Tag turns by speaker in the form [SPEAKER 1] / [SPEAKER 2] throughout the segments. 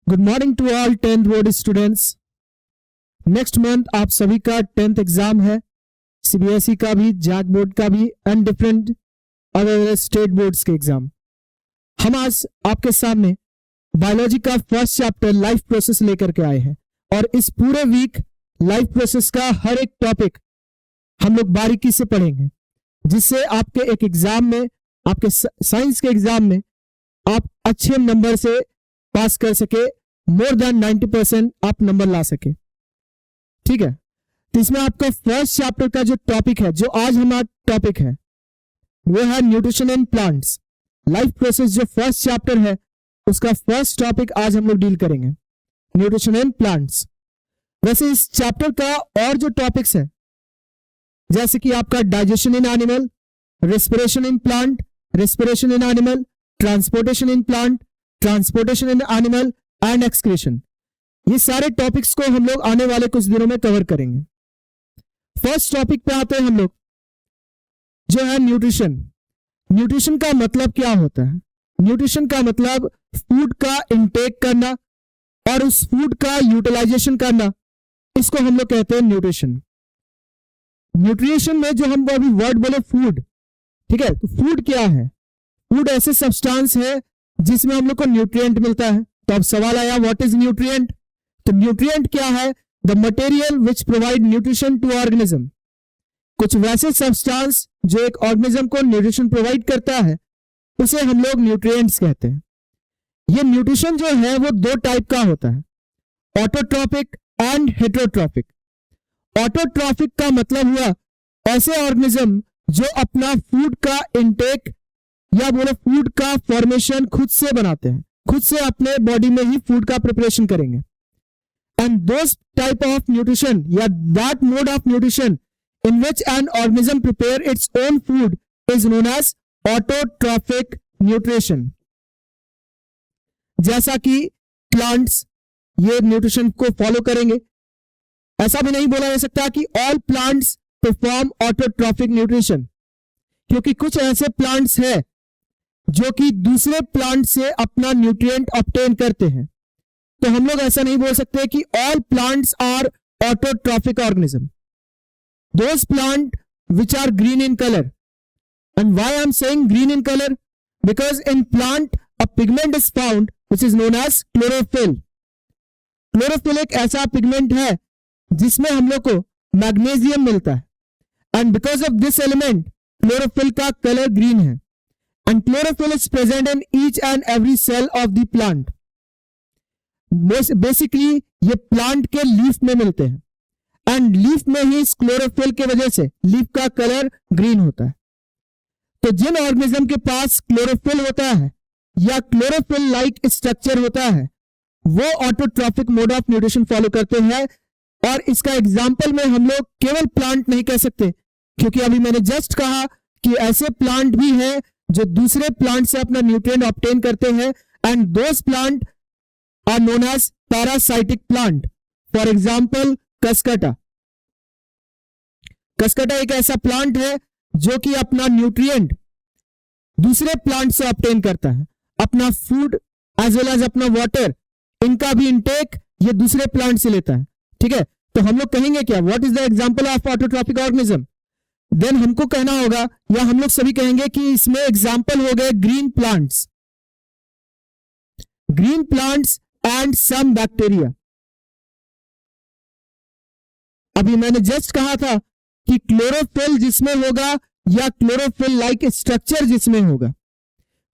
[SPEAKER 1] Good morning to all 10th board students. Next month आप सभी का 10th एग्जाम है, सीबीएसई का भी, जैक बोर्ड का भी and different other state boards के एग्जाम। हम आज आपके सामने बायोलॉजी का फर्स्ट चैप्टर लाइफ प्रोसेस लेकर के आए हैं और इस पूरे वीक लाइफ प्रोसेस का हर एक टॉपिक हम लोग बारीकी से पढ़ेंगे, जिससे आपके एक एग्जाम में, आपके साइंस के एग्जाम में आप अच्छे नंबर से पास कर सके, मोर देन 90% आप नंबर ला सके। ठीक है, तो इसमें आपका फर्स्ट चैप्टर का जो टॉपिक है, जो आज हमारा टॉपिक है, वो है nutrition in plants. Life process जो फर्स्ट चैप्टर है, उसका फर्स्ट टॉपिक आज हम लोग डील करेंगे, न्यूट्रिशन इन प्लांट्स। वैसे इस चैप्टर का और जो टॉपिक्स है, जैसे कि आपका digestion in animal, respiration in plant, respiration in animal, transportation in plant, transportation in animal and excretion, ये सारे टॉपिक्स को हम लोग आने वाले कुछ दिनों में कवर करेंगे। फर्स्ट टॉपिक पे आते हैं हम लोग, जो है न्यूट्रिशन। न्यूट्रिशन का मतलब क्या होता है? न्यूट्रिशन का मतलब फूड का इंटेक करना और उस फूड का यूटिलाइजेशन करना, इसको हम लोग कहते हैं न्यूट्रिशन। न्यूट्रिशन में जो हम अभी वर्ड बोले फूड, ठीक है, तो फूड क्या है? फूड ऐसे सब्सटेंस है जिसमें हम लोग को न्यूट्रिएंट मिलता है। तो अब सवाल आया, व्हाट इज न्यूट्रिएंट? तो न्यूट्रिएंट क्या है? The material which provide nutrition to organism. कुछ वैसे सब्सटेंस जो एक ऑर्गेनिज्म को न्यूट्रिशन प्रोवाइड करता है, उसे हम लोग न्यूट्रिएंट्स कहते हैं। ये न्यूट्रिशन जो है वो दो टाइप का होता है, ऑटोट्रॉपिक एंड हेटेरोट्रॉपिक। ऑटोट्रॉपिक का मतलब हुआ ऐसे ऑर्गेनिज्म जो अपना फूड का इंटेक या बोले फूड का फॉर्मेशन खुद से बनाते हैं, खुद से अपने बॉडी में ही फूड का प्रिपरेशन करेंगे। And those type of nutrition या that mode of nutrition in which an organism prepare its own food is known as autotrophic nutrition. जैसा कि प्लांट्स ये न्यूट्रिशन को फॉलो करेंगे, ऐसा भी नहीं बोला जा सकता कि all plants perform autotrophic nutrition, क्योंकि कुछ ऐसे प्लांट्स हैं जो कि दूसरे प्लांट से अपना न्यूट्रिएंट ऑब्टेन करते हैं। तो हम लोग ऐसा नहीं बोल सकते कि all plants are autotrophic organism. Those plant which are green in colour, and why I am saying green in colour, because in plant a pigment is found which is known as chlorophyll. Chlorophyll एक ऐसा pigment है जिसमें हम लोग को magnesium मिलता है, and because of this element chlorophyll का कलर ग्रीन है। And chlorophyll is present in each and every cell of the plant. Basically ये प्लांट के लीफ में मिलते हैं, एंड लीफ में ही इस क्लोरोफिल के वजह से लीफ का कलर ग्रीन होता है। तो जिन ऑर्गेनिज्म के पास क्लोरोफिल होता है या क्लोरोफिल लाइक स्ट्रक्चर होता है, वो autotrophic mode of nutrition follow करते हैं। और इसका एग्जाम्पल में हम लोग केवल प्लांट नहीं कह सकते, क्योंकि अभी मैंने जस्ट कहा कि ऐसे प्लांट भी हैं जो दूसरे प्लांट से अपना न्यूट्रिएंट ऑब्टेन करते हैं, and those plant are known as parasitic plant. For example cuscuta. Cuscuta एक ऐसा प्लांट है जो कि अपना न्यूट्रिएंट दूसरे प्लांट से ऑब्टेन करता है, अपना फूड एज वेल एज अपना वाटर, इनका भी इंटेक ये दूसरे प्लांट से लेता है। ठीक है, तो हम लोग कहेंगे क्या, what is the example of autotrophic organism? Then हमको कहना होगा, या हम लोग सभी कहेंगे कि इसमें एग्जाम्पल हो गए green plants, green plants and some bacteria. अभी मैंने जस्ट कहा था कि क्लोरोफिल जिसमें होगा या क्लोरोफिल लाइक स्ट्रक्चर जिसमें होगा,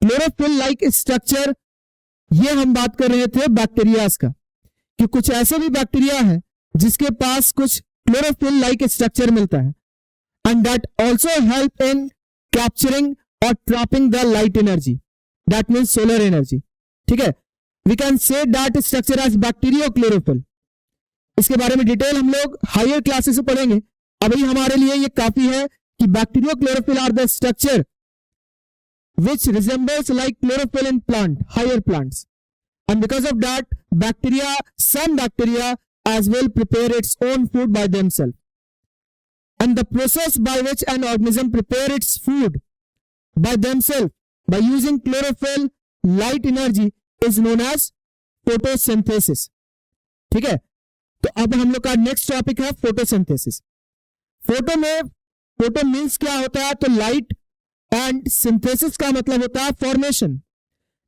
[SPEAKER 1] क्लोरोफिल लाइक स्ट्रक्चर, ये हम बात कर रहे थे बैक्टीरियाज का, कि कुछ ऐसे भी बैक्टीरिया है जिसके पास कुछ क्लोरोफिल लाइक स्ट्रक्चर मिलता है, and that also help in capturing or trapping the light energy, that means solar energy. ठीक है, we can say that structure as bacteriochlorophyll. इसके बारे में डिटेल हम लोग हायर क्लासेस में पढ़ेंगे। अभी हमारे लिए ये काफी है कि bacteriochlorophyll are the structure which resembles like chlorophyll in plant, higher plants, and because of that bacteria, some bacteria as well prepare its own food by themselves. And the process by which an organism prepare its food by themselves by using chlorophyll light energy is known as photosynthesis. ठीक है, तो अब हम लोग का next topic है photosynthesis. Photo means क्या होता है, तो लाइट, एंड सिंथेसिस का मतलब होता है formation.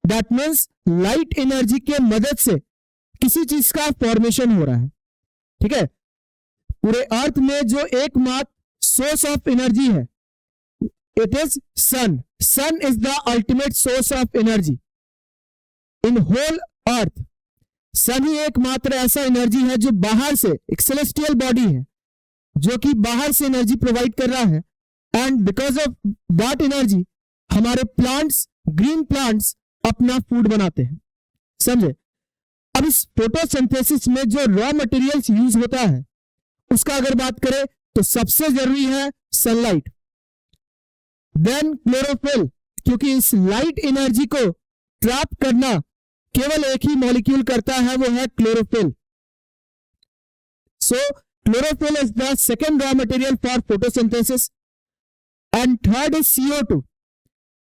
[SPEAKER 1] That means light energy के मदद से किसी चीज का फॉर्मेशन हो रहा है। ठीक है, पूरे अर्थ में जो एकमात्र सोर्स ऑफ एनर्जी है, it is sun. Sun is the ultimate source of energy in whole earth. Sun ही एकमात्र ऐसा एनर्जी है जो बाहर से, एक सेलेस्टियल बॉडी है जो कि बाहर से एनर्जी प्रोवाइड कर रहा है, and because of that energy हमारे प्लांट्स, ग्रीन प्लांट्स अपना फूड बनाते हैं। समझे? अब इस फोटोसिंथेसिस में जो रॉ मटेरियल्स यूज होता है उसका अगर बात करें तो सबसे जरूरी है सनलाइट, देन क्लोरोफिल, क्योंकि इस लाइट एनर्जी को ट्रैप करना केवल एक ही मॉलिक्यूल करता है, वो है chlorophyll. So chlorophyll is the second raw material for photosynthesis, and third is CO2,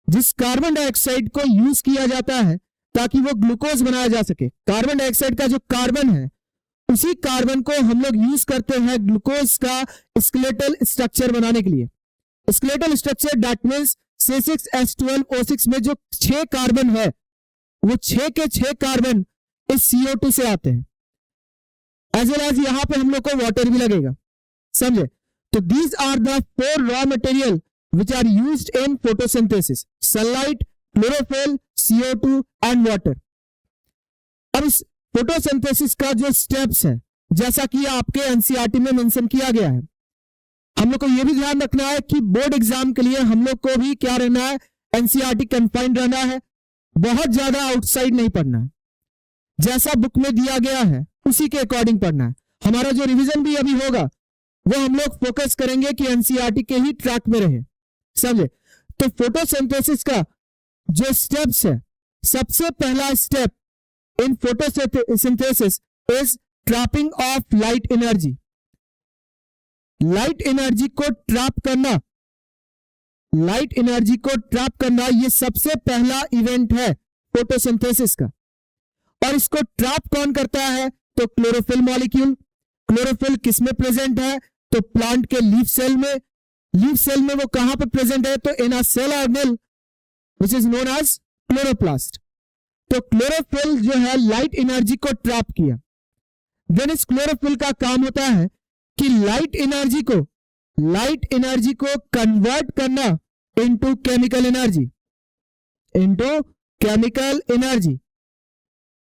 [SPEAKER 1] जिस कार्बन डाइऑक्साइड को यूज किया जाता है ताकि वो ग्लूकोज बनाया जा सके। कार्बन डाइऑक्साइड का जो कार्बन है, उसी कार्बन को हम लोग यूज करते हैं ग्लूकोज का स्केलेटल स्ट्रक्चर बनाने के लिए। Skeletal structure that means C6H12O6 में जो 6 कार्बन है, वो 6 के 6 कार्बन इस CO2 से आते हैं। एज वेल एज यहां पे हम लोग को वाटर भी लगेगा। समझे? तो these are the 4 raw material which are used in photosynthesis: sunlight, chlorophyll, CO2 and water. अब इस फोटोसिंथेसिस का जो स्टेप्स है, जैसा कि आपके एनसीईआरटी में मेंशन किया गया है, हम लोग को यह भी ध्यान रखना है कि बोर्ड एग्जाम के लिए हम लोग को भी क्या रहना है, एनसीईआरटी कंफाइंड रहना है, बहुत ज्यादा आउटसाइड नहीं पढ़ना है। जैसा बुक में दिया गया है उसी के अकॉर्डिंग पढ़ना है। हमारा जो रिवीजन भी अभी होगा वो हम लोग फोकस करेंगे कि एनसीईआरटी के ही ट्रैक में रहे। समझे? तो फोटोसिंथेसिस का जो स्टेप्स है, सबसे पहला step in photosynthesis is trapping of light energy. Light energy को ट्रैप करना, लाइट एनर्जी को ट्रैप करना, यह सबसे पहला इवेंट है फोटोसिंथेसिस का। और इसको ट्रैप कौन करता है, तो क्लोरोफिल मॉलिक्यूल। क्लोरोफिल किस में प्रेजेंट है, तो प्लांट के लीफ सेल में। लीफ सेल में वो कहां पे प्रेजेंट है, तो in a cell organelle which is known as chloroplast. तो क्लोरोफिल जो है लाइट एनर्जी को ट्रैप किया। देन इस क्लोरोफिल का काम होता है कि लाइट एनर्जी को कन्वर्ट करना इनटू केमिकल एनर्जी।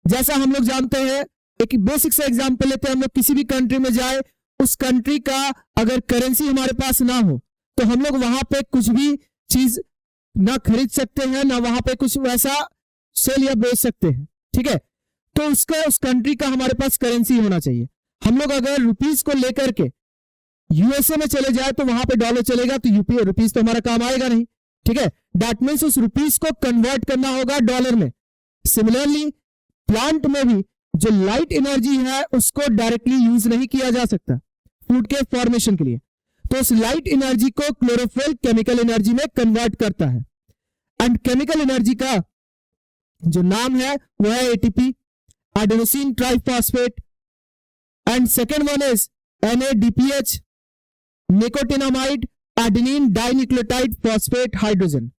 [SPEAKER 1] जैसा हम लोग जानते हैं, एक बेसिक से एग्जांपल लेते हैं, हम लोग किसी भी कंट्री में जाए, उस कंट्री का अगर करेंसी हमारे पास ना हो तो हम लोग वहां पे कुछ भी चीज ना खरीद सकते हैं, ना वहां पे कुछ वैसा सेल या बेच सकते हैं। ठीक है, तो उसका उस कंट्री का हमारे पास करेंसी होना चाहिए। हम लोग अगर रुपीज को लेकर के यूएसए में चले जाए तो वहां पे डॉलर चलेगा, तो रुपीज तो हमारा काम आएगा नहीं। ठीक है, दैट मीन्स उस रुपीज को कन्वर्ट करना होगा डॉलर में। सिमिलरली प्लांट में भी जो लाइट एनर्जी है उसको डायरेक्टली यूज नहीं किया जा सकता फूड के फॉर्मेशन के लिए, तो उस लाइट एनर्जी को क्लोरोफिल केमिकल एनर्जी में कन्वर्ट करता है। एंड केमिकल एनर्जी का जो नाम है वो है ATP, adenosine triphosphate, and second one is NADPH, nicotinamide, adenine dinucleotide phosphate hydrogen.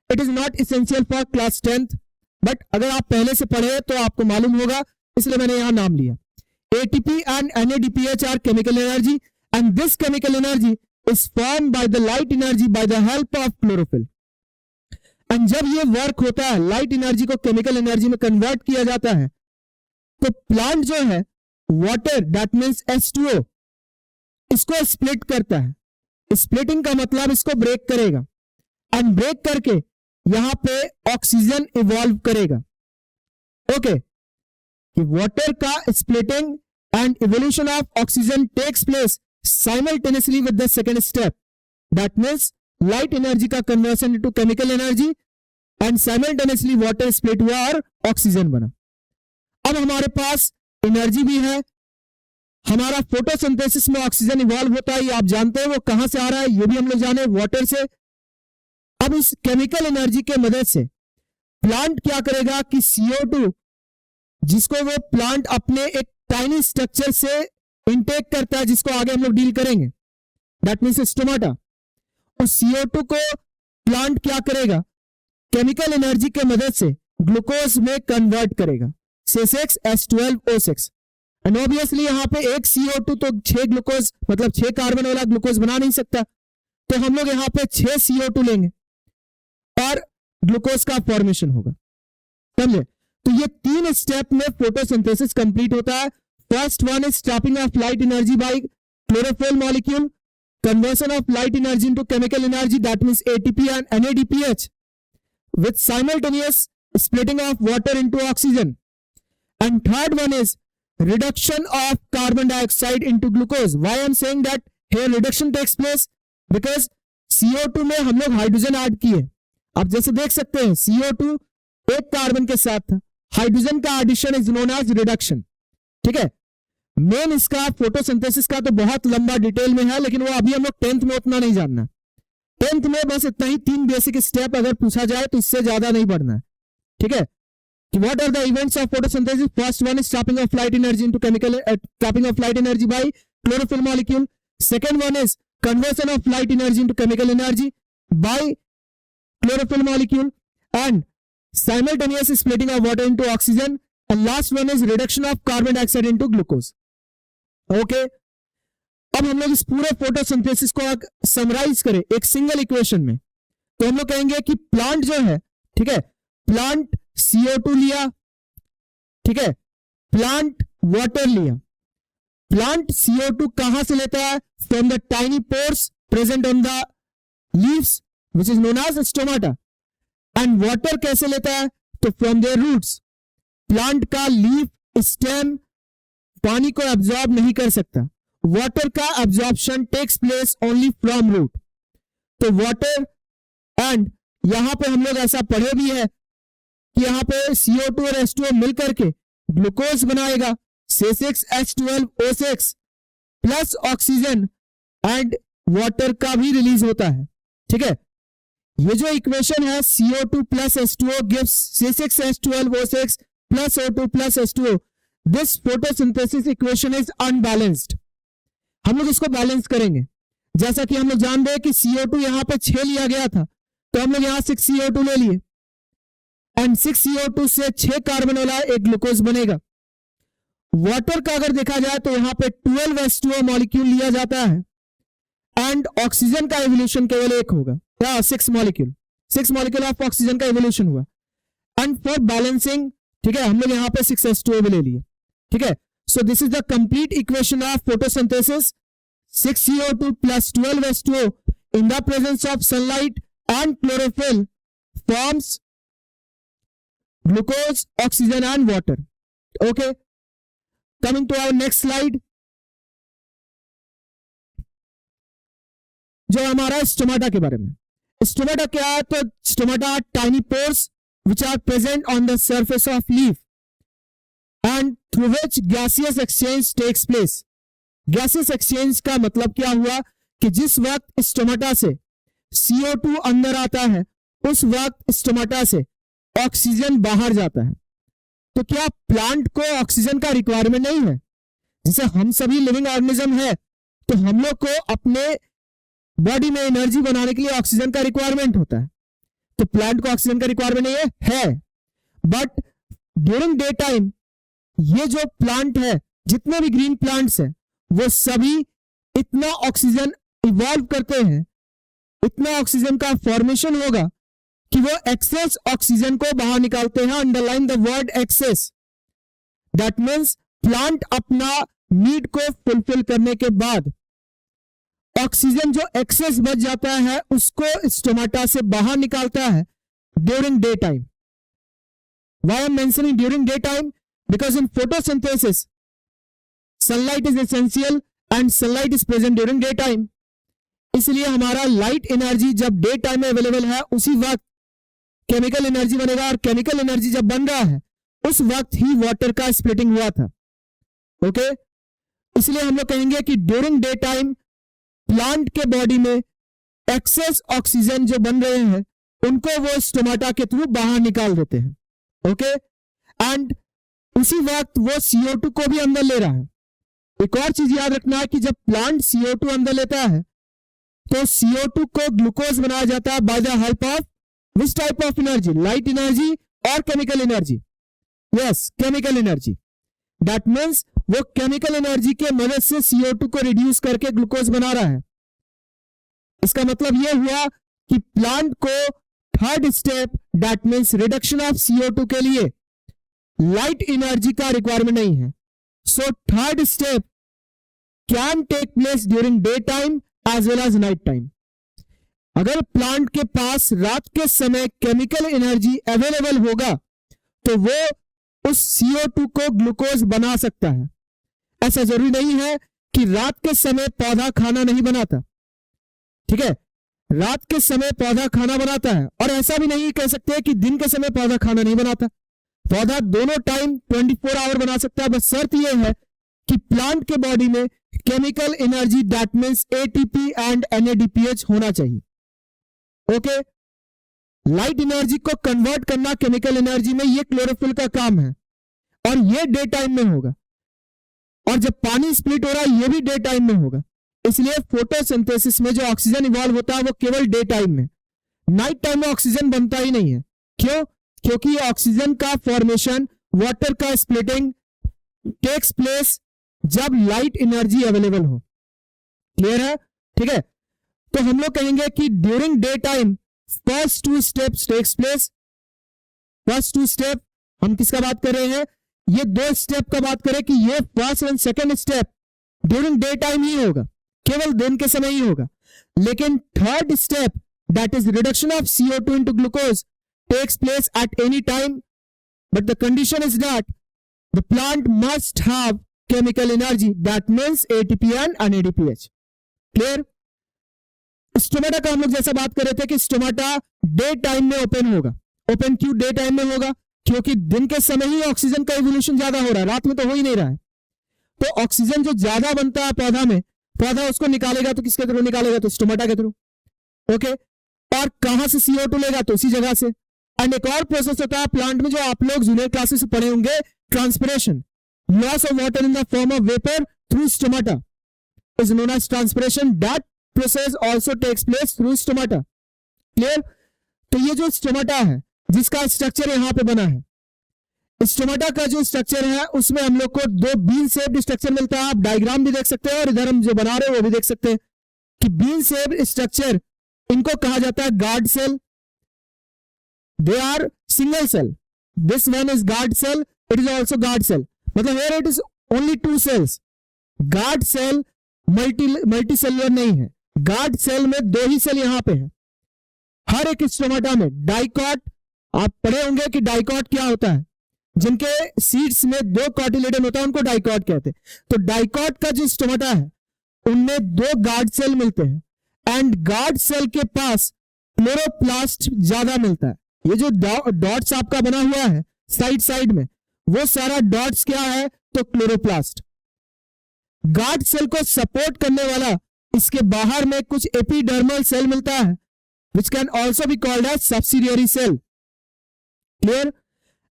[SPEAKER 1] It is not essential for class 10th, but अगर आप पहले से पढ़े तो आपको मालूम होगा, इसलिए मैंने यहां नाम लिया। ATP and NADPH are chemical energy, and this chemical energy is formed by the light energy by the help of chlorophyll. And जब ये वर्क होता है, लाइट एनर्जी को केमिकल एनर्जी में कन्वर्ट किया जाता है, तो प्लांट जो है वाटर दैट मीन्स H2O इसको स्प्लिट करता है। स्प्लिटिंग का मतलब इसको ब्रेक करेगा, एंड ब्रेक करके यहां पे ऑक्सीजन इवॉल्व करेगा। ओके, वाटर का splitting and evolution of oxygen takes place simultaneously with the second step, that means light energy का conversion into chemical energy and simultaneously water split हुआ और oxygen बना। अब हमारे पास एनर्जी भी है, हमारा फोटोसिंथेसिस में ऑक्सीजन इवॉल्व होता है, ये आप जानते हैं, वो कहां से आ रहा है ये भी हम लोग जाने, वाटर से। अब इस केमिकल एनर्जी के मदद से प्लांट क्या करेगा कि CO2 जिसको वो प्लांट अपने एक टाइनी स्ट्रक्चर से इनटेक करता है, जिसको आगे हम लोग डील करेंगे, दैट मीन्स स्टोमाटा। उस CO2 को प्लांट क्या करेगा, केमिकल एनर्जी के मदद से ग्लूकोज में कन्वर्ट करेगा, C6H12O6। एंड ऑब्वियसली यहां पे एक CO2 तो 6 ग्लूकोज मतलब 6 कार्बन वाला ग्लूकोज बना नहीं सकता, तो हम लोग यहां पे 6 CO2 लेंगे और ग्लूकोज का फॉर्मेशन होगा, समझे। तो ये 3 स्टेप में फोटोसिंथेसिस कंप्लीट होता है। First one is trapping of light energy by chlorophyll molecule, conversion of light energy into chemical energy, that means ATP and NADPH, with simultaneous splitting of water into oxygen. And third one is reduction of carbon dioxide into glucose. Why I am saying that here reduction takes place? Because CO2 में हम लोग hydrogen add किए। आप जैसे देख सकते हैं CO2 एक कार्बन के साथ था, हाइड्रोजन का addition is known as reduction, ठीक है। मेन इसका फोटोसिंथेसिस का तो बहुत लंबा डिटेल में है, लेकिन वो अभी हम लोग 10th में उतना नहीं जानना। 10th में बस इतना ही 3 बेसिक स्टेप अगर पूछा जाए तो इससे ज्यादा नहीं बढ़ना है, ठीक है। What are the events of photosynthesis? First one is trapping of light energy into chemical trapping of light energy by chlorophyll molecule. Second one is conversion of light energy into chemical energy by chlorophyll molecule and simultaneous splitting of water into oxygen. And last one is reduction of carbon dioxide into glucose. Okay अब हम लोग इस पूरे photosynthesis को summarise करें एक single equation में, तो हम लोग कहेंगे कि प्लांट जो है, ठीक है, प्लांट CO2 लिया, ठीक है, प्लांट वाटर लिया। प्लांट CO2 कहां से लेता है? From the tiny pores present on the leaves which is known as stomata. And water कैसे लेता है? तो फ्रॉम देयर रूट्स। प्लांट का लीफ, स्टेम पानी को एब्जॉर्ब नहीं कर सकता, वाटर का absorption takes place only from root. तो वाटर एंड यहां पे हम लोग ऐसा पढ़े भी है कि यहां पे CO2 और H2O मिलकर के ग्लूकोज बनाएगा, C6H12O6 plus oxygen and water का भी रिलीज होता है, ठीक है। ये जो इक्वेशन है CO2 plus H2O gives C6H12O6 plus O2 plus H2O। This photosynthesis equation is unbalanced. हम लोग इसको बैलेंस करेंगे, जैसा कि हम लोग जानते हैं कि CO2 यहां पे 6 लिया गया था, तो हम लोग यहां 6 CO2 ले लिए एंड 6 CO2 से 6 कार्बन वाला एक ग्लूकोज बनेगा। वाटर का अगर देखा जाए तो यहां पे 12 H2O मॉलिक्यूल लिया जाता है एंड ऑक्सीजन का एवोल्यूशन केवल एक होगा, या 6 मॉलिक्यूल ऑफ ऑक्सीजन का एवोल्यूशन हुआ। एंड फॉर बैलेंसिंग, ठीक है, हम लोग यहां पे 6 H2O भी ले लिए, ठीक है। So this is the complete equation of photosynthesis, 6 CO2 plus 12 H2O in the presence of sunlight and chlorophyll forms glucose, oxygen and water. Okay, coming to our next slide, जो हमारा स्टोमाटा के बारे में। स्टोमाटा क्या है? तो stomata tiny pores which are present on the surface of leaf and through which gaseous exchange takes place. Gaseous exchange का मतलब क्या हुआ कि जिस वक्त स्टोमाटा से CO2 अंदर आता है, उस वक्त स्टोमाटा से ऑक्सीजन बाहर जाता है। तो क्या प्लांट को ऑक्सीजन का रिक्वायरमेंट नहीं है? जैसे हम सभी लिविंग ऑर्गेनिज्म है, तो हम लोग को अपने बॉडी में एनर्जी बनाने के लिए ऑक्सीजन का रिक्वायरमेंट होता है। तो प्लांट को ऑक्सीजन का रिक्वायरमेंट नहीं है, बट ड्यूरिंग डे टाइम ये जो प्लांट है, जितने भी ग्रीन प्लांट्स हैं, वो सभी इतना ऑक्सीजन इवॉल्व करते हैं, इतना ऑक्सीजन का फॉर्मेशन होगा कि वो एक्सेस ऑक्सीजन को बाहर निकालते हैं। Underline the word excess, that means plant अपना नीड को फुलफिल करने के बाद ऑक्सीजन जो एक्सेस बच जाता है उसको स्टोमाटा से बाहर निकालता है during day time. Why I am mentioning during day time? Because in photosynthesis sunlight is essential and sunlight is present during day time. इसलिए हमारा लाइट एनर्जी जब डे टाइम में अवेलेबल है, उसी वक्त केमिकल एनर्जी बनेगा, और केमिकल एनर्जी जब बन रहा है उस वक्त ही वाटर का स्प्लिटिंग हुआ था। ओके, इसलिए हम लोग कहेंगे कि ड्यूरिंग डे टाइम प्लांट के बॉडी में एक्सेस ऑक्सीजन जो बन रहे हैं उनको वो स्टोमाटा के थ्रू बाहर निकाल देते हैं। ओके, एंड उसी वक्त वो CO2 को भी अंदर ले रहा है। एक और चीज याद रखना है कि जब प्लांट CO2 अंदर लेता है तो CO2 को ग्लूकोज बनाया जाता है by the help of which type of energy, light energy और chemical energy. Yes, chemical energy. That means वो केमिकल एनर्जी के मदद से CO2 को रिड्यूस करके ग्लूकोज बना रहा है। इसका मतलब यह हुआ कि प्लांट को third step, that means reduction of CO2 के लिए लाइट एनर्जी का रिक्वायरमेंट नहीं है। So third step can take place during day time as well as night time. अगर प्लांट के पास रात के समय केमिकल एनर्जी अवेलेबल होगा तो वो उस CO2 को ग्लूकोज बना सकता है। ऐसा जरूरी नहीं है कि रात के समय पौधा खाना नहीं बनाता, ठीक है, रात के समय पौधा खाना बनाता है, और ऐसा भी नहीं कह सकते कि दिन के समय पौधा खाना नहीं बनाता। पौधा दोनों टाइम 24 आवर बना सकता है, बस शर्त यह है कि प्लांट के बॉडी में chemical energy that means ATP and NADPH होना चाहिए। ओके, लाइट एनर्जी को कन्वर्ट करना केमिकल एनर्जी में, ये क्लोरोफिल का काम है और ये डे टाइम में होगा। और जब पानी स्प्लिट हो रहा है ये भी डे टाइम में होगा। इसलिए फोटोसिंथेसिस में जो ऑक्सीजन इवॉल्व होता है वो केवल डे टाइम में, नाइट टाइम में ऑक्सीजन बनता ही नहीं है। क्यों? क्योंकि ऑक्सीजन का फॉर्मेशन, वाटर का स्प्लिटिंग टेक्स प्लेस जब लाइट एनर्जी अवेलेबल हो। क्लियर है? ठीक है, तो हम लोग कहेंगे कि during day time first 2 steps takes place. First 2 step हम किसका बात कर रहे हैं? ये 2 स्टेप का बात करें कि ये first and second step during day time ही होगा, केवल दिन के समय ही होगा। लेकिन third step that is reduction of CO2 into glucose takes place at any time, but the condition is that the plant must have chemical energy that means ATP and NADPH. Clear? Stomata का हम लोग जैसा बात कर रहे थे कि stomata day time में ओपन होगा। ओपन क्यों डे टाइम में होगा? क्योंकि दिन के समय ही ऑक्सीजन का इवोल्यूशन ज्यादा हो रहा है, रात में तो हो ही नहीं रहा है। तो ऑक्सीजन जो ज्यादा बनता है पौधा में, पौधा उसको निकालेगा तो किसके थ्रू निकालेगा? तो स्टोमाटा के थ्रू। ओके, और कहां से CO2 लेगा? तो उसी जगह से। एंड एक और प्रोसेस होता है प्लांट में जो आप लोग जूनियर क्लासेस से पढ़े होंगे, transpiration, loss of water in the form of vapour through stomata is known as transpiration. That process also takes place through stomata. Clear? तो ये जो स्टोमाटा है जिसका स्ट्रक्चर यहां पे बना है, स्टोमाटा का जो स्ट्रक्चर है उसमें हम लोग को 2 बीन शेप्ड स्ट्रक्चर मिलता है। आप डायग्राम भी देख सकते हैं और इधर हम जो बना रहे हैं वो भी देख सकते हैं कि बीन शेप्ड स्ट्रक्चर, इनको कहा जाता है guard cell. They are single cell, this one is guard cell, it is also guard cell. मतलब here it is only 2 cells. Guard cell multicellular नहीं है, गार्ड सेल में 2 ही सेल यहां पे है। हर एक स्टोमाटा में डाइकॉट, आप पढ़े होंगे कि डाइकॉट क्या होता है, जिनके सीड्स में 2 कॉटिलेडन होता है उनको डाइकॉट कहते हैं। तो डाइकॉट का जो स्टोमाटा है उनमें 2 गार्ड सेल मिलते हैं एंड गार्ड सेल के पास क्लोरोप्लास्ट ज्यादा मिलता है। ये जो डॉट्स आपका बना हुआ है साइड साइड में, वो सारा डॉट्स क्या है? तो क्लोरोप्लास्ट। गार्ड सेल को सपोर्ट करने वाला इसके बाहर में कुछ एपिडर्मल सेल मिलता है which can also be called as subsidiary cell. Clear?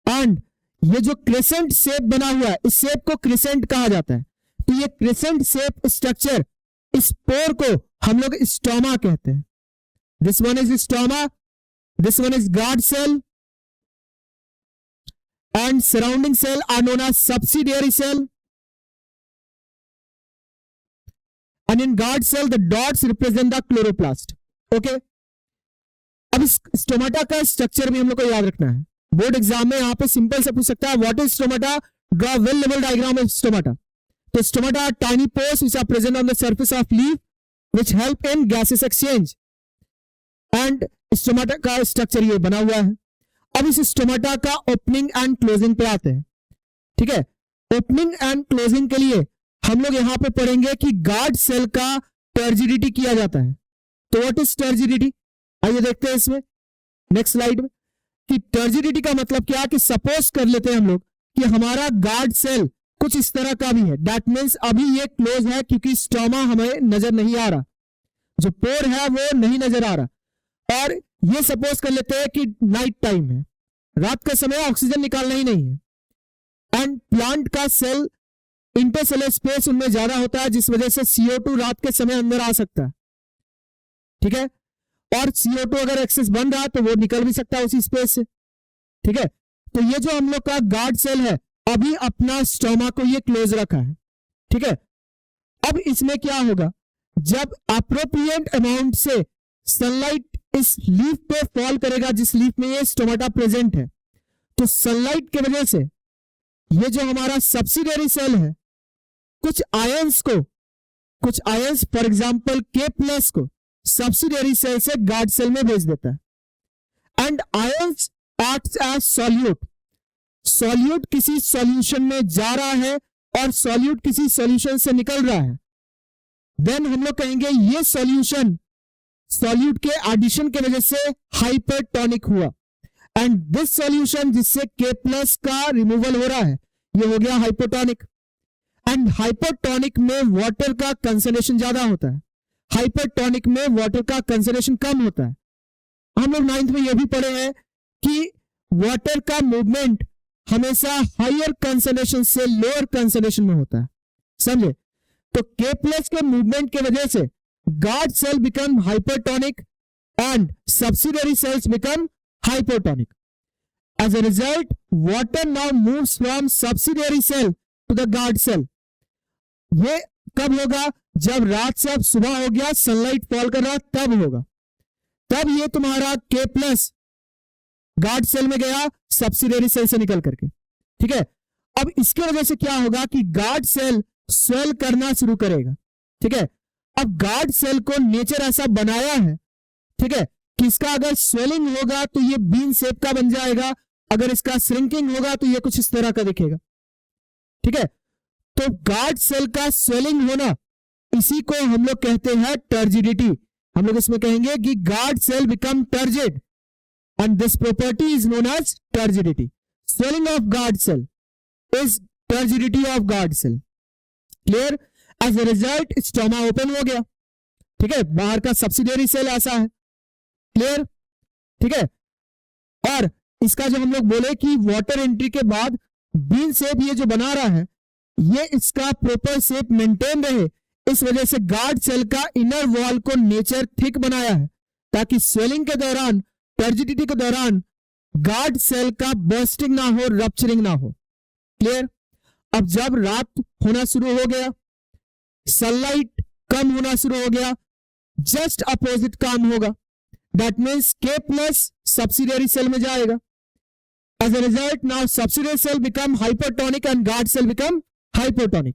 [SPEAKER 1] And ये जो क्रिसेंट शेप बना हुआ है, इस शेप को क्रिसेंट कहा जाता है। तो ये क्रिसेंट शेप स्ट्रक्चर, इस पोर को हम लोग स्टोमा कहते हैं। This one is stoma, this one is guard cell and surrounding cell are known as subsidiary cell. And in guard cell the dots represent the chloroplast. Okay? अब इस stomata का structure भी हम लोग को याद रखना है। बोर्ड एग्जाम में यहां पे सिंपल से पूछ सकता है what is stomata, draw well लेवल डायग्राम ऑफ स्टोमाटा। तो stomata are tiny pores which are present on the surface of leaf which help in gases exchange. And stomata का स्ट्रक्चर ये बना हुआ है। अब इस स्टोमाटा का ओपनिंग एंड क्लोजिंग पे आते हैं। ठीक है, ओपनिंग एंड क्लोजिंग के लिए हम लोग यहां पे पढ़ेंगे कि गार्ड सेल का टर्जिडिटी किया जाता है। तो व्हाट इज टर्जिडिटी? आइए देखते हैं इसमें नेक्स्ट स्लाइड में कि टर्जिडिटी का मतलब क्या है। कि सपोज कर लेते हैं हम लोग कि हमारा गार्ड सेल कुछ इस तरह का भी है, दैट मीन्स अभी ये क्लोज है क्योंकि स्टोमा हमें नजर नहीं आ रहा, जो पोर है वो नहीं नजर आ रहा। और ये सपोज कर लेते हैं कि नाइट टाइम है, रात का समय ऑक्सीजन निकालना ही नहीं है। एंड प्लांट का सेल इंटरसेलर स्पेस उनमें ज्यादा होता है, जिस वजह से CO2 रात के समय अंदर आ सकता है, ठीक है। और CO2 अगर एक्सेस बन रहा तो वो निकल भी सकता है उसी स्पेस से, ठीक है। तो ये जो हम लोग का गार्ड सेल है अभी अपना स्टोमा को ये क्लोज रखा है, ठीक है। अब इसमें क्या होगा, जब अप्रोप्रिएट अमाउंट से सनलाइट इस लीफ पे फॉल करेगा जिस लीफ में ये स्टोमाटा प्रेजेंट है, तो सनलाइट की वजह से ये जो हमारा सब्सिडियरी सेल है कुछ आयंस फॉर एग्जांपल K+ को सब्सिडियरी सेल से गार्ड सेल में भेज देता है। And ions acts as solute किसी सॉल्यूशन में जा रहा है और सॉल्यूट किसी सॉल्यूशन से निकल रहा है, देन हम लोग कहेंगे ये सॉल्यूशन सॉल्यूट के एडिशन की वजह से हाइपरटोनिक हुआ। एंड दिस सॉल्यूशन जिससे K+ का रिमूवल हो रहा है ये हो गया हाइपोटोनिक। एंड हाइपोटोनिक में वाटर का कंसंट्रेशन ज्यादा होता है, हाइपरटोनिक में वाटर का कंसंट्रेशन कम होता है। हम लोग 9th में यह भी पढ़े हैं कि वाटर का मूवमेंट हमेशा हायर कंसंट्रेशन से लोअर कंसंट्रेशन में होता है, समझे। तो K+ के मूवमेंट की वजह से guard cell become hypertonic and subsidiary cells become hypotonic. As a result, water now moves from subsidiary cell to the guard cell. ये कब होगा, जब रात से अब सुबह हो गया, सनलाइट फॉल कर रहा, तब होगा। तब ये तुम्हारा K+ गार्ड सेल में गया सब्सिडियरी सेल से निकल करके, ठीक है। अब इसके वजह से क्या होगा कि गार्ड सेल स्वेल करना शुरू करेगा, ठीक है। अब गार्ड सेल को नेचर ऐसा बनाया है, ठीक है, कि इसका अगर स्वेलिंग होगा तो ये बीन शेप का बन जाएगा, अगर इसका श्रिंकिंग होगा तो ये कुछ इस तरह का दिखेगा, ठीक है। तो गार्ड सेल का स्वेलिंग होना इसी को हम लोग कहते हैं टर्जिडिटी। हम लोग इसमें कहेंगे कि guard cell become turgid and this property is known as turgidity. Swelling of guard cell is turgidity of guard cell, clear. As a result stoma open हो गया, ठीक है, बाहर का सब्सिडियरी सेल ऐसा है, क्लियर, ठीक है। और इसका जो हम लोग बोले कि वाटर एंट्री के बाद बीन शेप ये जो बना रहा है ये इसका प्रॉपर शेप मेंटेन रहे, इस वजह से गार्ड सेल का इनर वॉल को नेचर थिक बनाया है ताकि स्वेलिंग के दौरान, टर्जिडिटी के दौरान गार्ड सेल का बर्स्टिंग ना हो, रप्चरिंग ना हो, क्लियर। अब जब रात होना शुरू हो गया, सनलाइट कम होना शुरू हो गया, जस्ट अपोजिट काम होगा, that means K+ subsidiary cell में जाएगा। As a result, now subsidiary cell become hypertonic and guard cell become hypotonic.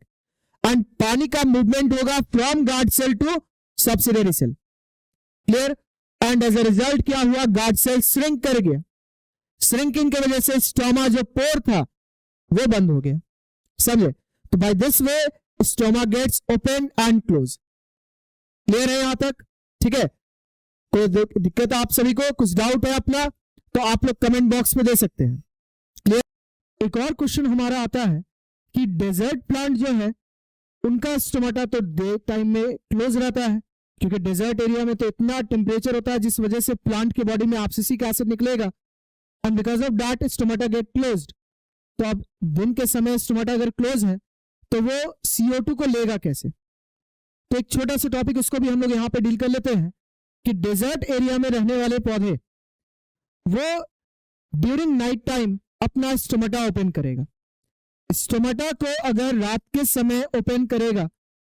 [SPEAKER 1] And पानी का मूवमेंट होगा from guard cell to subsidiary cell. Clear? And as a result क्या हुआ, guard cell shrink कर गया। Shrinking की वजह से स्टोमा जो पोर था वो बंद हो गया, समझे। तो by this way stoma gets open and close. Clear है यहां तक, ठीक है। कोई दिक्कत आप सभी को, कुछ डाउट है अपना तो आप लोग कमेंट बॉक्स में दे सकते हैं, क्लियर। एक और क्वेश्चन हमारा आता है कि डेजर्ट प्लांट जो है उनका स्टोमाटा तो डे टाइम में क्लोज रहता है, क्योंकि डेजर्ट एरिया में तो इतना टेम्परेचर होता है जिस वजह से प्लांट के बॉडी में एब्सिसिक एसिड निकलेगा and because of that stomata gate closed. तो अब दिन के समय स्टोमाटा अगर क्लोज है तो वो CO2 को लेगा कैसे। तो एक छोटा सा टॉपिक उसको भी हम लोग यहाँ पे डील कर लेते हैं कि डेजर्ट एरिया में रहने वाले पौधे वो ड्यूरिंग नाइट टाइम अपना स्टोमाटा ओपन करेगा। स्टोमाटा को अगर रात के समय ओपन करेगा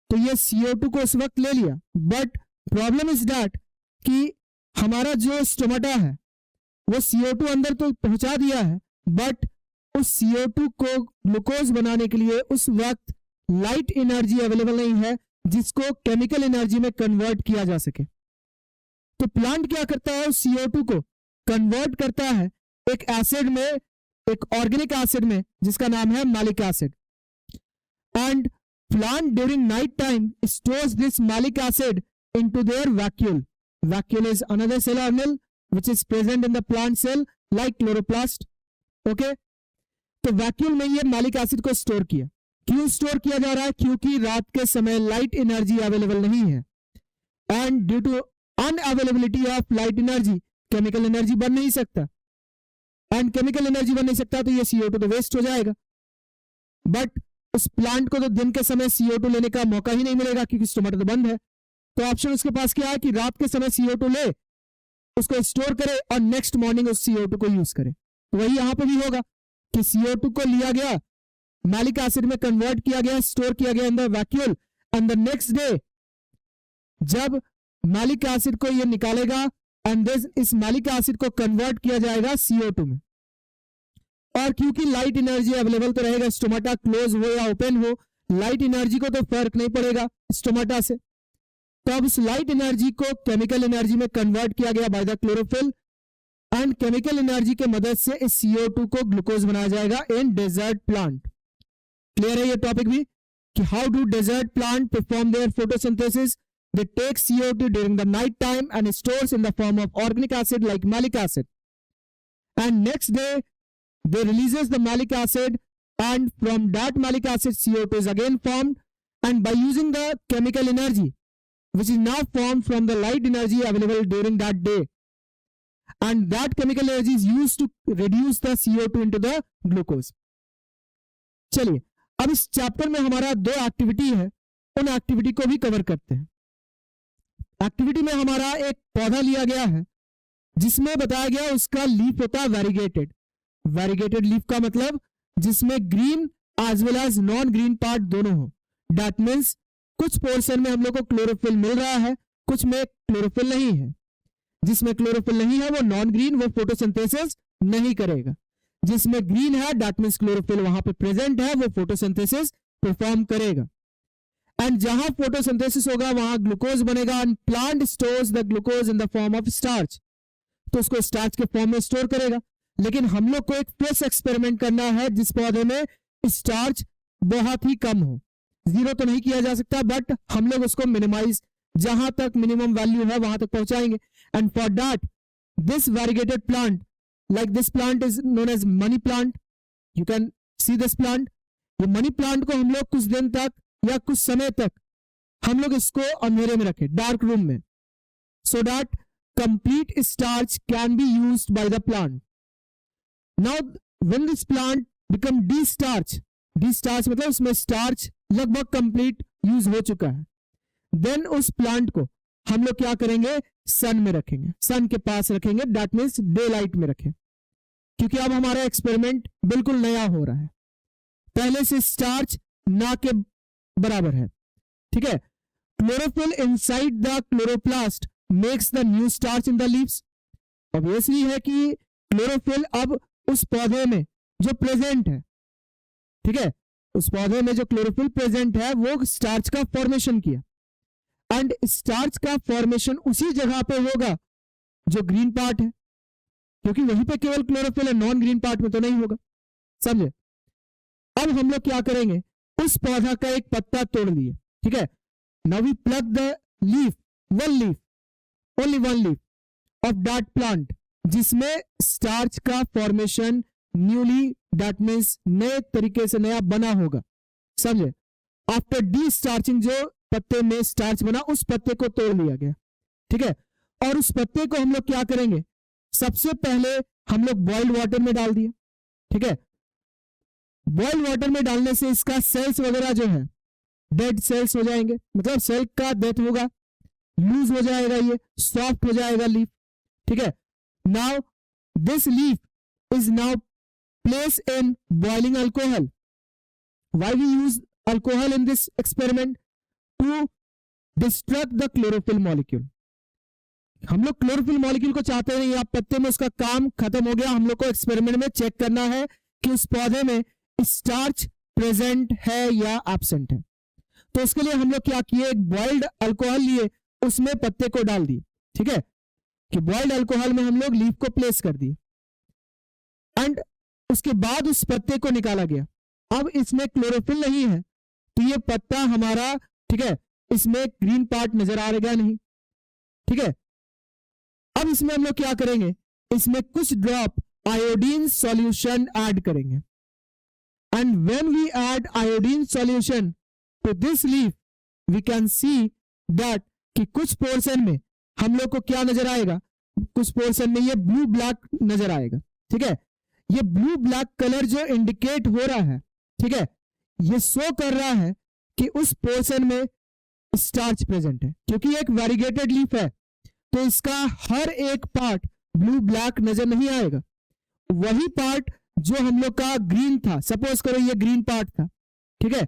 [SPEAKER 1] तो ये CO2 को उस वक्त ले लिया, बट प्रॉब्लम इज दैट कि हमारा जो स्टोमाटा है वो CO2 अंदर तो पहुंचा दिया है, बट उस CO2 को ग्लूकोज बनाने के लिए उस वक्त लाइट एनर्जी अवेलेबल नहीं है जिसको केमिकल एनर्जी में कन्वर्ट किया जा सके। तो प्लांट क्या करता है, CO2 को कन्वर्ट करता है एक एसिड में, एक ऑर्गेनिक एसिड में जिसका नाम है malic acid. And plant during night time stores this malic acid into their vacuole. Vacuole is another cell organelle which is present in the plant cell like chloroplast, okay. तो vacuole में ये malic acid को store किया। क्यों store किया जा रहा है, क्योंकि रात के समय लाइट एनर्जी अवेलेबल नहीं है and due to unavailability of light energy chemical energy बन नहीं सकता, एंड केमिकल एनर्जी बन नहीं सकता तो ये CO2 तो वेस्ट हो जाएगा। बट उस प्लांट को तो दिन के समय CO2 लेने का मौका ही नहीं मिलेगा क्योंकि स्टोमेटा तो बंद है। तो ऑप्शन उसके पास क्या है कि रात के समय CO2 ले, उसको स्टोर करे और नेक्स्ट मॉर्निंग उस CO2 को यूज करे। तो वही यहां पे भी होगा कि CO2 को लिया गया, मैलिक एसिड में कन्वर्ट किया गया, स्टोर किया गया in the vacuole, and the next day जब मैलिक एसिड को ये निकालेगा एंड इस मैलिक एसिड को कन्वर्ट किया जाएगा CO2 में। और क्योंकि लाइट एनर्जी अवेलेबल तो रहेगा, स्टोमेटा क्लोज हो या ओपन हो, लाइट एनर्जी को तो फर्क नहीं पड़ेगा स्टोमेटा से। तो अब उस लाइट एनर्जी को केमिकल एनर्जी में कन्वर्ट किया गया by the chlorophyll, and chemical energy के मदद से इस CO2 को ग्लूकोज बनाया जाएगा इन डेजर्ट प्लांट। क्लियर है ये टॉपिक भी कि how do desert plant perform their photosynthesis? They take CO2 during the night time and stores in the form of organic acid like malic acid. And next day, they releases the malic acid, and from that malic acid, CO2 is again formed. And by using the chemical energy, which is now formed from the light energy available during that day, and that chemical energy is used to reduce the CO2 into the glucose. चलिए, अब इस chapter में हमारा 2 activity है, उन activity को भी cover करते हैं। एक्टिविटी में हमारा एक पौधा लिया गया है जिसमें बताया गया उसका लीफ होता है वेरीगेटेड। वेरीगेटेड लीफ का मतलब जिसमें green as well as non green part दोनों हो। दैट मीन्स कुछ पोर्शन में हम लोग को क्लोरोफिल मिल रहा है, कुछ में क्लोरोफिल नहीं है। जिसमें क्लोरोफिल नहीं है वो नॉन ग्रीन, वो फोटोसिंथेसिस नहीं करेगा। जिसमें ग्रीन है दैट मीन्स क्लोरोफिल वहां पे प्रेजेंट है, वो फोटोसिंथेसिस परफॉर्म करेगा। एंड जहां फोटोसिंथेसिस होगा वहां ग्लूकोज बनेगा, and plant stores the glucose in the form of starch. तो उसको स्टार्च के फॉर्म में स्टोर करेगा। लेकिन हम लोग को एक फ्रेश एक्सपेरिमेंट करना है जिस पौधे में स्टार्च बहुत ही कम हो। 0 तो नहीं किया जा सकता, बट हम लोग उसको मिनिमाइज, जहां तक मिनिमम वैल्यू है वहां तक पहुंचाएंगे। And for that this variegated plant, like this plant is known as money plant, you can see this plant। ये मनी प्लांट को हम लोग कुछ दिन तक या कुछ समय तक हम लोग इसको अंधेरे में रखें, डार्क रूम में, so that complete starch can be used by the plant। Now when this plant become de-starch मतलब उसमें स्टार्च लगभग कंप्लीट यूज हो चुका है, देन उस प्लांट को हम लोग क्या करेंगे, सन में रखेंगे, सन के पास रखेंगे, दैट मीन्स डे लाइट में रखें। क्योंकि अब हमारा एक्सपेरिमेंट बिल्कुल नया हो रहा है, पहले से स्टार्च ना के बराबर है। ठीक है, chlorophyll inside the chloroplast makes the new starch in the leaves. Obviously है कि क्लोरोफिल अब उस पौधे में जो प्रेजेंट है, ठीक है, उस पौधे में जो क्लोरोफिल प्रेजेंट है वो स्टार्च का फॉर्मेशन किया, एंड स्टार्च का फॉर्मेशन उसी जगह पे होगा जो ग्रीन पार्ट है, क्योंकि वहीं पे केवल क्लोरोफिल है, नॉन ग्रीन पार्ट में तो नहीं होगा। समझे? अब हम लोग क्या करेंगे, उस पौधा का एक पत्ता तोड़ लिए, ठीक है, now we pluck the leaf, one leaf, only one leaf of that plant जिसमें स्टार्च का फॉर्मेशन न्यूली, दैट मीन्स नए तरीके से नया बना होगा। समझे? आफ्टर डी स्टार्चिंग जो पत्ते में स्टार्च बना उस पत्ते को तोड़ लिया गया, ठीक है, और उस पत्ते को हम लोग क्या करेंगे, सबसे पहले हम लोग बॉइल्ड वाटर में डाल दिए। ठीक है, बॉइल्ड वाटर में डालने से इसका सेल्स वगैरह जो है डेड सेल्स हो जाएंगे, मतलब सेल का डेथ होगा, लूज हो जाएगा, ये सॉफ्ट हो जाएगा लीफ। ठीक है, now this leaf is now place in boiling alcohol. Why we use alcohol in this experiment? To destruct the chlorophyll molecule. हम लोग क्लोरोफिल मॉलिक्यूल को चाहते नहीं, आप पत्ते में उसका काम खत्म हो गया, हम लोग को एक्सपेरिमेंट में चेक करना है कि उस पौधे में स्टार्च प्रेजेंट है या एब्सेंट है। तो उसके लिए हम लोग क्या किए, एक बॉइल्ड अल्कोहल लिए, उसमें पत्ते को डाल दिए। ठीक है, कि बॉइल्ड अल्कोहल में हम लोग लीफ को प्लेस कर दिए, एंड उसके बाद उस पत्ते को निकाला गया। अब इसमें क्लोरोफिल नहीं है तो ये पत्ता हमारा, ठीक है, इसमें ग्रीन पार्ट नजर आ रहेगा नहीं। ठीक है, अब इसमें हम लोग क्या करेंगे, इसमें कुछ ड्रॉप आयोडीन सॉल्यूशन ऐड करेंगे, and when we add iodine solution to this leaf we can see that कि कुछ पोर्शन में हम लोग को क्या नजर आएगा, कुछ पोर्शन में ये ब्लू ब्लैक नजर आएगा। ठीक है, ये ब्लू ब्लैक कलर जो इंडिकेट हो रहा है, ठीक है, ये शो कर रहा है कि उस पोर्शन में स्टार्च प्रेजेंट है। क्योंकि एक वेरीगेटेड लीफ है तो इसका हर एक पार्ट ब्लू ब्लैक नजर नहीं आएगा। वही पार्ट जो हम लोग का ग्रीन था, सपोज करो ये ग्रीन पार्ट था, ठीक है,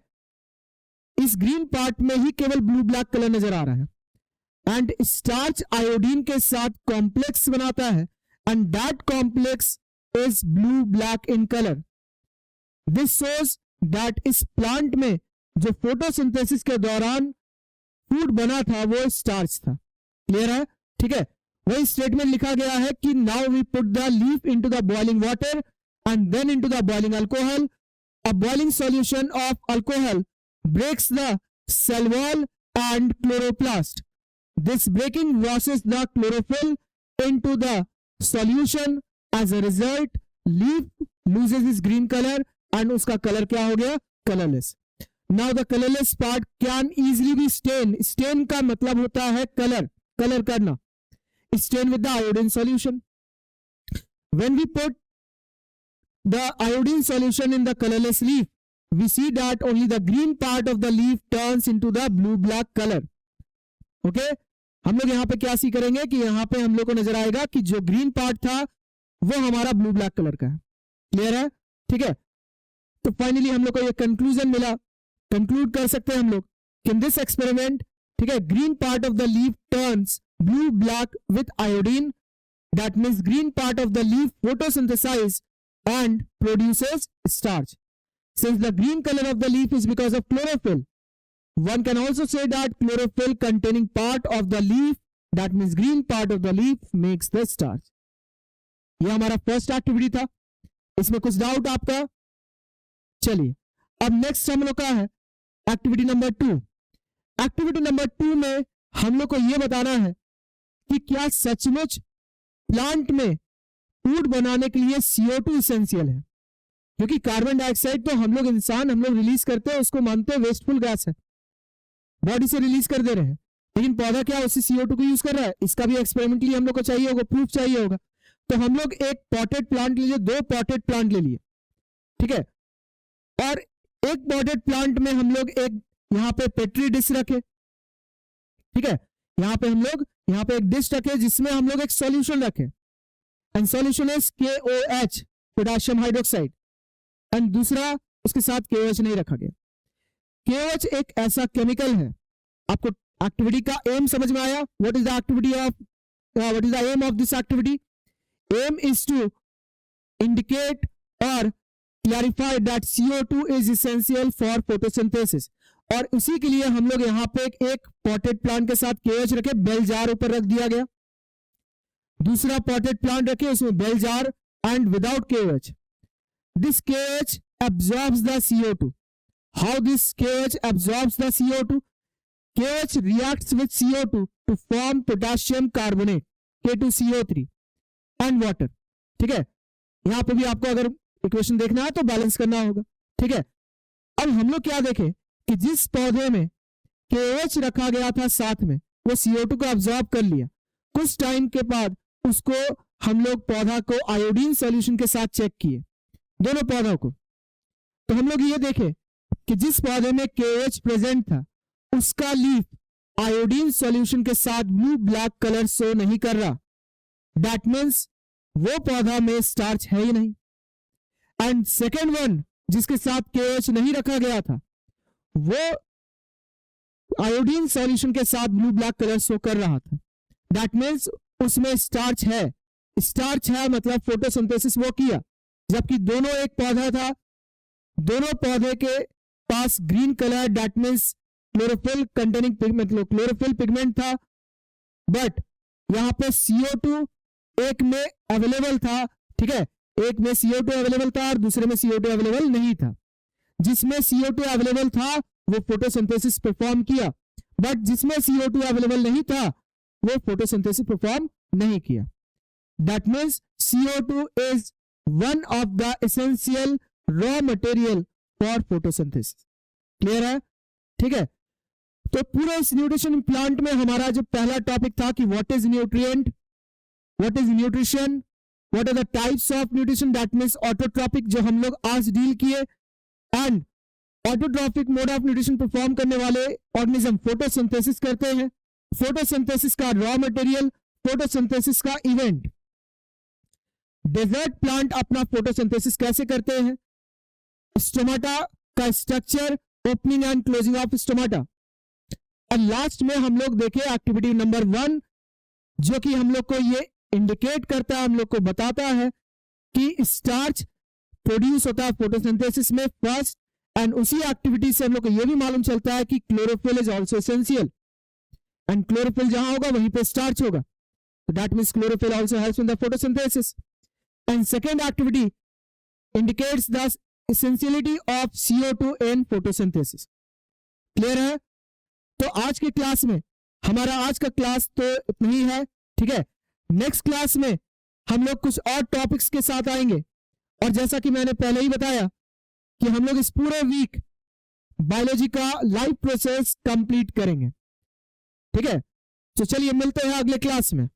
[SPEAKER 1] इस ग्रीन पार्ट में ही केवल ब्लू ब्लैक कलर नजर आ रहा है। एंड स्टार्च आयोडीन के साथ कॉम्प्लेक्स बनाता है and that complex is blue black in colour. This shows that इस प्लांट में जो फोटोसिंथेसिस के दौरान फूड बना था वो स्टार्च था। क्लियर है? ठीक है, वही स्टेटमेंट लिखा गया है कि now we put the leaf into the boiling water and then into the boiling alcohol. A boiling solution of alcohol breaks the cell wall and chloroplast. This breaking washes the chlorophyll into the solution. As a result, leaf loses its green color and उसका colour क्या हो गया? Colorless. Now the colorless part can easily be stained. Stain का मतलब होता है colour करना. Stain with the iodine solution. When we put the iodine solution in the colorless leaf, we see that only the green part of the leaf turns into the blue black color. Okay? हम लोग यहाँ पे क्या सी करेंगे कि यहाँ पे हम लोग को नजर आएगा कि जो ग्रीन पार्ट था वो हमारा ब्लू ब्लैक कलर का है। क्लियर है? ठीक है, तो फाइनली हम लोग को ये कंक्लूजन मिला, कंक्लूड कर सकते हैं हम लोग कि इन दिस एक्सपेरिमेंट, ठीक है, green part of the leaf turns blue black with iodine. That means green part of the leaf photosynthesize and produces starch. Since the green color of the leaf is because of chlorophyll, one can also say that chlorophyll containing part of the leaf, that means green part of the leaf, makes the starch. यह हमारा first activity था। इसमें कुछ doubt आपका? चलिए अब next हम लोग का है एक्टिविटी नंबर 2। एक्टिविटी नंबर 2 में हम लोग को यह बताना है कि क्या सचमुच प्लांट में फूड बनाने के लिए CO2 इसेंशियल है। क्योंकि कार्बन डाइऑक्साइड तो हम लोग रिलीज करते हैं, उसको मानते हैं वेस्टफुल गैस है, बॉडी से रिलीज कर दे रहे हैं, लेकिन पौधा क्या उसी CO2 को यूज कर रहा है? इसका भी एक्सपेरिमेंटली हम लोग को चाहिए होगा, प्रूफ चाहिए होगा। तो हम लोग एक पॉटेड प्लांट लीजिए, 2 पॉटेड प्लांट ले लिए, ठीक है, और एक पॉटेड प्लांट में हम लोग एक यहाँ पे पेट्री डिश रखे, ठीक है, यहाँ पे हम लोग यहाँ पे एक डिश रखे जिसमें हम लोग एक सॉल्यूशन रखे, and solution is KOH, potassium hydroxide, and दूसरा उसके साथ KOH नहीं रखा गया। KOH एक ऐसा केमिकल है, आपको एक्टिविटी का एम समझ में आया? What is the activity of what is the aim of this activity? Aim is to indicate और clarify that CO2 is essential for photosynthesis. और उसी के लिए हम लोग यहाँ पे एक पॉटेड प्लांट के साथ KOH रखे, बेल जार ऊपर रख दिया गया, दूसरा पॉटेड प्लांट रखे उसमें bell jar and without KOH। This KOH absorbs the CO2. How this KOH absorbs the CO2? KOH reacts with CO2 to form potassium carbonate, K2CO3 and water. ठीक है, यहां पे भी आपको अगर इक्वेशन देखना है तो बैलेंस करना होगा। ठीक है, अब हम लोग क्या देखें कि जिस पौधे में KOH रखा गया था साथ में, वो CO2 को अब्सॉर्ब कर लिया। कुछ टाइम के बाद उसको हम लोग पौधा को आयोडीन सॉल्यूशन के साथ चेक किए, दोनों पौधों को, तो हम लोग ये देखें कि जिस पौधे में KOH प्रेजेंट था उसका लीफ आयोडीन सॉल्यूशन के साथ ब्लू ब्लैक कलर शो नहीं कर रहा। दैट मीन्स वो पौधा में स्टार्च है ही नहीं। एंड सेकेंड वन जिसके साथ KOH नहीं रखा गया था वो आयोडीन सॉल्यूशन के साथ ब्लू ब्लैक कलर शो कर रहा था। दैट मीन्स उसमें स्टार्च है। स्टार्च है मतलब फोटोसिंथेसिस वो किया, जबकि दोनों एक पौधा था, दोनों पौधे के पास green colour, that means chlorophyll containing pigment, chlorophyll pigment था, बट यहां पे CO2 एक में अवेलेबल था। ठीक है, एक में CO2 अवेलेबल था और दूसरे में CO2 अवेलेबल नहीं था। जिसमें CO2 अवेलेबल था वो फोटोसिंथेसिस परफॉर्म किया, बट जिसमें CO2 अवेलेबल नहीं था वो फोटोसिंथेसिस परफॉर्म नहीं किया। That means CO2 is one of the essential raw material for photosynthesis. Clear है? ठीक है, तो पूरे इस न्यूट्रिशन प्लांट में हमारा जो पहला टॉपिक था कि what is nutrient, what is nutrition, what are the types of nutrition, that means autotrophic जो हम लोग आज डील किए, and autotrophic mode of nutrition perform करने वाले ऑर्गेनिज्म फोटोसिंथेसिस करते हैं। फोटोसिंथेसिस का रॉ मटेरियल, फोटोसिंथेसिस का इवेंट। डेजर्ट प्लांट अपना फोटोसिंथेसिस कैसे करते हैं, स्टोमाटा का structure, opening and closing of stomata. और लास्ट में हम लोग देखें एक्टिविटी नंबर 1, जो कि हम लोग को ये इंडिकेट करता है, हम लोग को बताता है कि स्टार्च प्रोड्यूस होता है फोटोसिंथेसिस में फर्स्ट, एंड उसी एक्टिविटी से हम लोग को यह भी मालूम चलता है कि chlorophyll is also essential, and chlorophyll जहां होगा वहीं पे स्टार्च होगा, so that means chlorophyll also helps in the photosynthesis. And second activity indicates the essentiality of CO2 in photosynthesis. Clear है? तो आज की क्लास में हमारा आज का क्लास तो इतना ही है, ठीक है। नेक्स्ट क्लास में हम लोग कुछ और टॉपिक्स के साथ आएंगे, और जैसा कि मैंने पहले ही बताया कि हम लोग इस पूरे वीक बायोलॉजी का लाइव प्रोसेस कंप्लीट करेंगे, ठीक है। तो चलिए मिलते हैं अगले क्लास में।